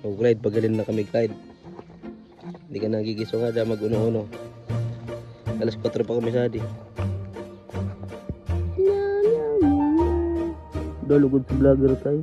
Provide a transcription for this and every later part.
O Clyde, pagaling na kami Clyde. Hindi ka nagigiso nga da mag-uno-uno. Alas 4 pa kami sa di. Dalugod sa vlogger tayo.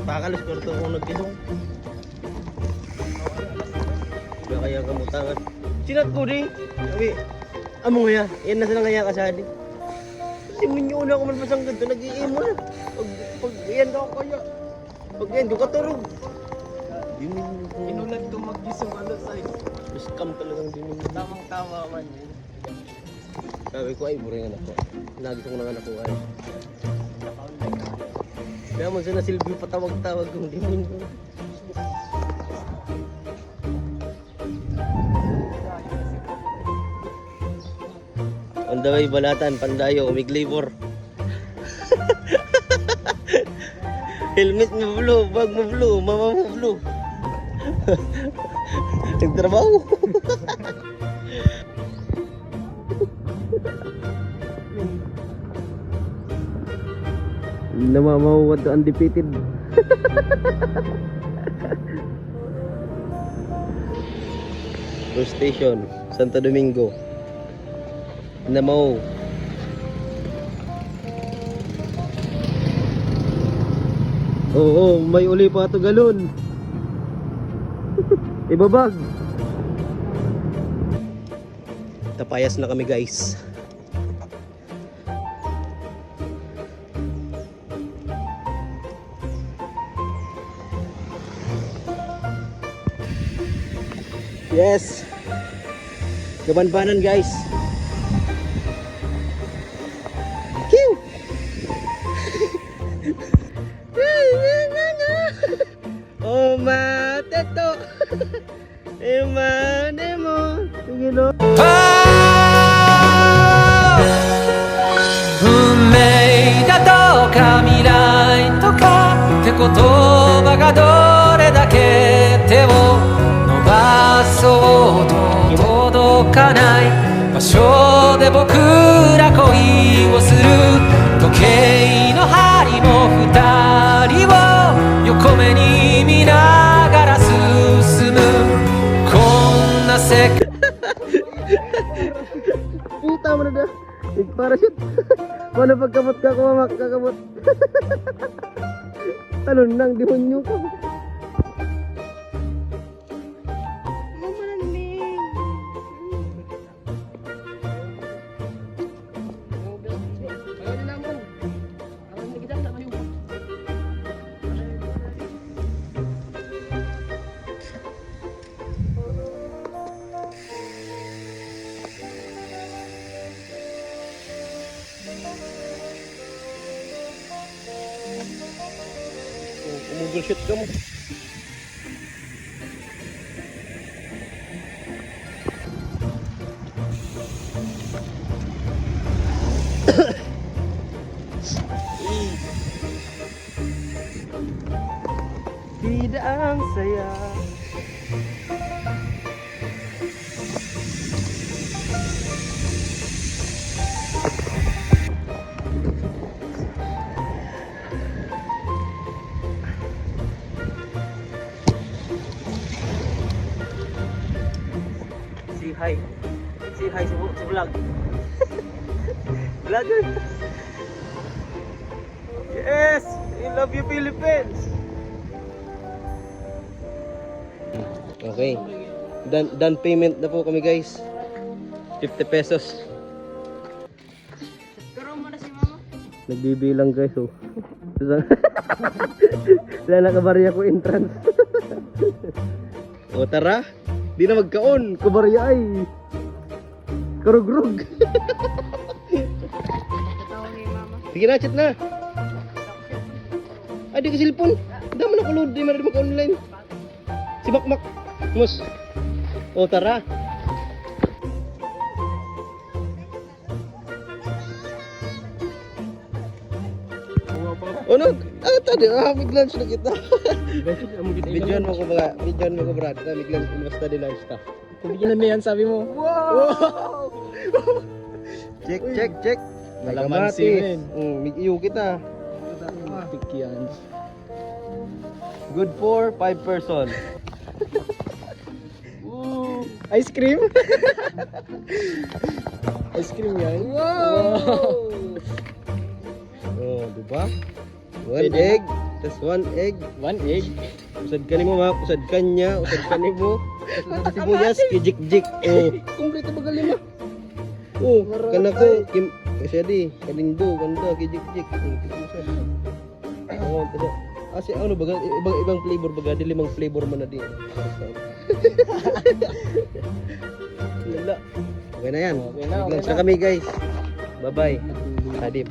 Pakalas ko ito kung nagkisong. Ba kaya kamutangan. Sinat ko di. Sabi, amo nga yan na sila kaya kasali. Simun nyo na ako malpasang ganito, nag-iimo na. Pag yan ako kaya. Pag yan, doon katurog. Inulan ko mag-gisong sa'yo. Scam talagang dimin. Tamang-tama man yun. Sabi ko ay, buring anak ko. Nagisong ng anak ko ay. Kaya mo na Silvio patawag-tawag kung dimin ko. On the way, Balatan, Pandayo, Umiglavor. Helmet mo blue, bag mo blue, mama mo blue. Nagtrabaho. Namamawad to undefeated. First station, Santo Domingo. Namaw. Oo, may uli pa ito galon. Ibabag. Tapayas na kami guys. Yes. Gabanbanan guys. Kiw. Oh mateto. Emanemo. Tingino. 運命だとか未来とかって言葉がどれだけ手を伸ばそうと届かない場所で僕ら恋をする時計の針も二人を横目に見ながら進むこんな世界 Puta mo na na. Nag-parachute. Paano pagkamot ka kumamak kakamot? Talon nang demonyo ka. Umugol shoot ka mo. Tidak ang saya. Hi. Say hi sa vlog. Vlogger. Yes! I love you Philippines! Okay. Done payment na po kami guys. 50 pesos. Turo mo na si mama. Nagbibilang guys oh. Wala nakabarya ko entrance. O tara. Di na magkaon, kubarya ay karugrug. Tatawag ni mama. Sige na, chat na. Ay, di ka cellphone. Dama na kulod, di man mag-online. Si Makmak. Mus. O, tara. Ano? Tadi mig-lunch na kita. Bidyon mo ko brad. Mig-lunch basta di lunch ta. Kubigyan na yan, sabi mo. Wow! Check. Malamansi, men. Mig-iyo kita. Pikyan. Good for 5 person. Ice cream? Ice cream yan. Wow! Oh, diba? One egg, tas one egg. One egg. Usad ka nimo ma, usad kanya, usad ka nimo. Sibuyas, kijik-jik. Oh, kumpleto ba lima? Oh, kana ko kim kasi di, kalindo, ganda, kijik-jik. Oh, tada. Asi ano baga ibang flavor baga, di limang flavor man na di. Lala. Okay na yan. Okay na, Mag-lunch okay na kami guys. Bye-bye. Adip.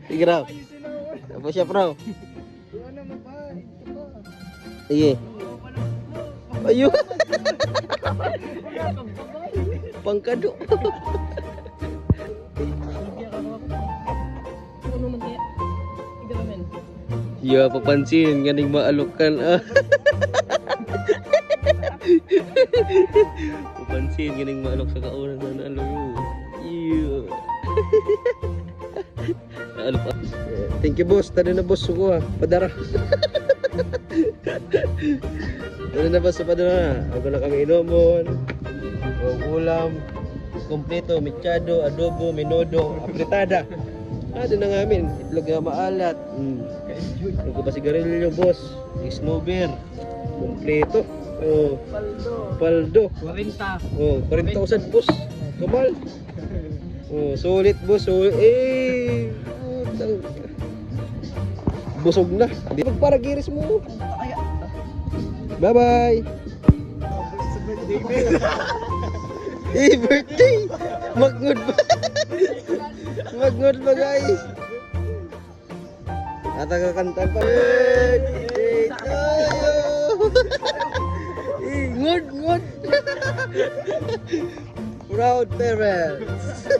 Sige raw. Tapos siya raw. Sige. Ayo. Pangkado. Ya, papansin ganing maalukan ah. Papansin ganing maalok sa kaunan na alo yo. Iya. Alok. Thank you boss, tadi na boss ko ah. Padara. Tadi na boss padara. Ako na kami inomon. Ulam, kompleto, mechado, adobo, menodo, apritada. Ano na ngamin, itlog na maalat. Ano ba sigarilyo, boss? Snowbeer. Kompleto. Oh, paldo. 40. Oh, 40,000, boss. Kamal. Oh, sulit, boss. Sulit. Putang. Busog na. Di magparagiris mo. Bye-bye. Birthday! Mag-good ba? Mag-good ba guys? At kakanta pa. Birthday tayo! Good! Proud parents!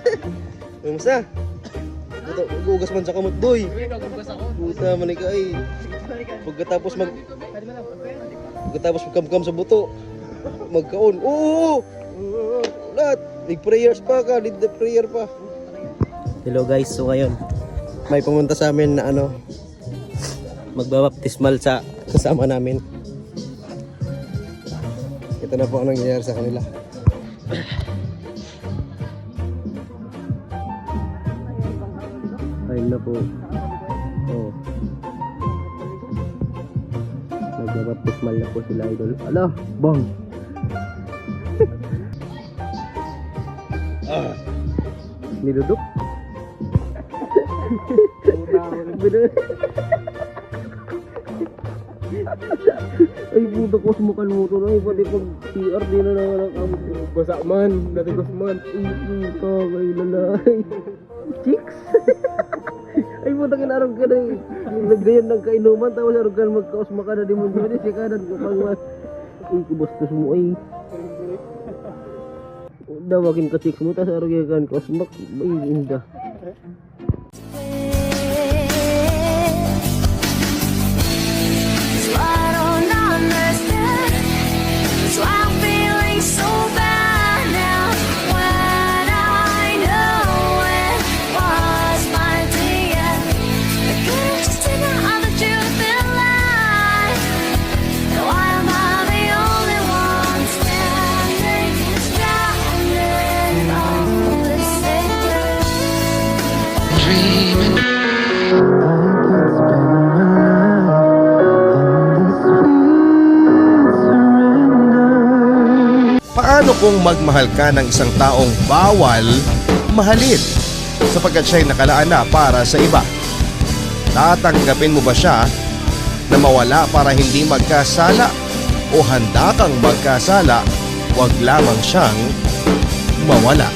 Kamusta? Gugas man sa kamot boy. Puta man ka ay. Pagkatapos magkam-kam sa buto. Magkaon. Oo! Lahat. Need prayers pa ka. Need the prayer pa. Hello guys. So ngayon, may pumunta sa amin na ano, magbabaptismal sa kasama namin. Ito na po ang nangyayari sa kanila. Ayun na po. Oh. Magbabaptismal na po sila idol. Ala, bang! Niludok. Ay puta ko sumukan mo to ay pati pag CR di na naman ang Basa man, dati ko man. puta kay lalay. Chicks. Ay puta kinarong ka na nagdayan ng kainuman tapos arong ka magkausma ka na di mo dyan siya kanan ko pang ay kubastos mo ay dawakin ka chicks mo tapos arong ka kausma ay inda. Paano kung magmahal ka ng isang taong bawal mahalin sapagkat siya'y nakalaan na para sa iba? Tatanggapin mo ba siya na mawala para hindi magkasala? O handa kang magkasala, wag lamang siyang mawala?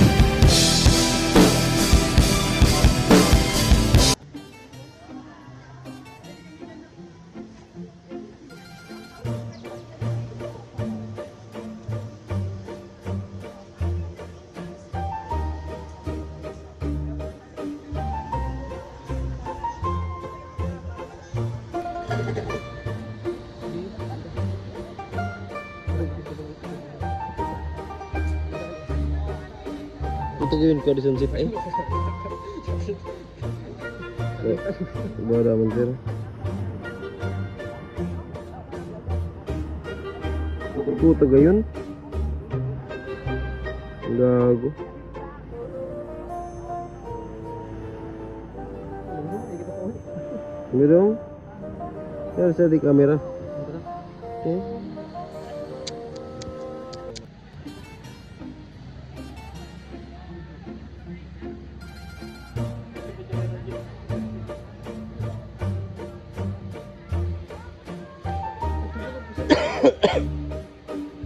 Ito gawin ko Horizon Zip ay. Bara man sir. Puta gayon. Gago. Ini dong. Saya di kamera. Okay.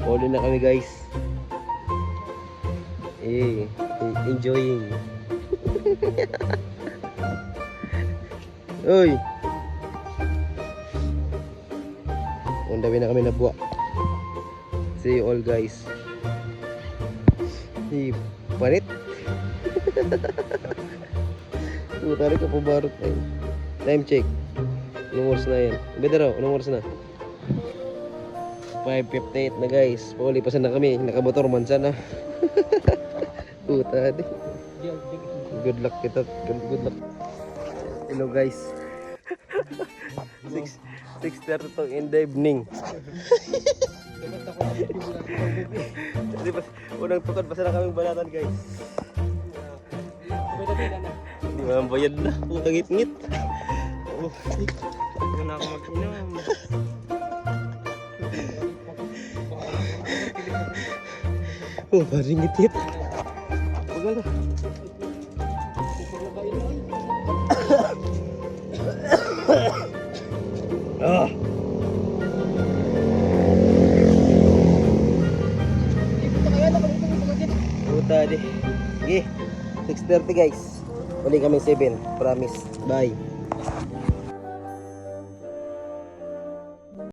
Huli na kami guys. Enjoying. Uy. Undawi na kami na buwa. See you all guys. Panit. Tari ka pabarot ay. Time check. Anong oras na yan? Beda raw, anong oras na? 5:58 na guys. Paulipasan na kami. Nakamotor man sana. Puta di. Good luck kita. Good luck. Hello guys. 6:32 in the evening. Jadi pas unang tukad pa sana kaming banatan guys. Hindi mambayad na. Puta ngit-ngit. Hindi na ako mag-inom. Oh, parang ngit-ngit. Huwag na. Ah. Puta di. Sige. 6:30 guys. Uli kami 7. Promise. Bye.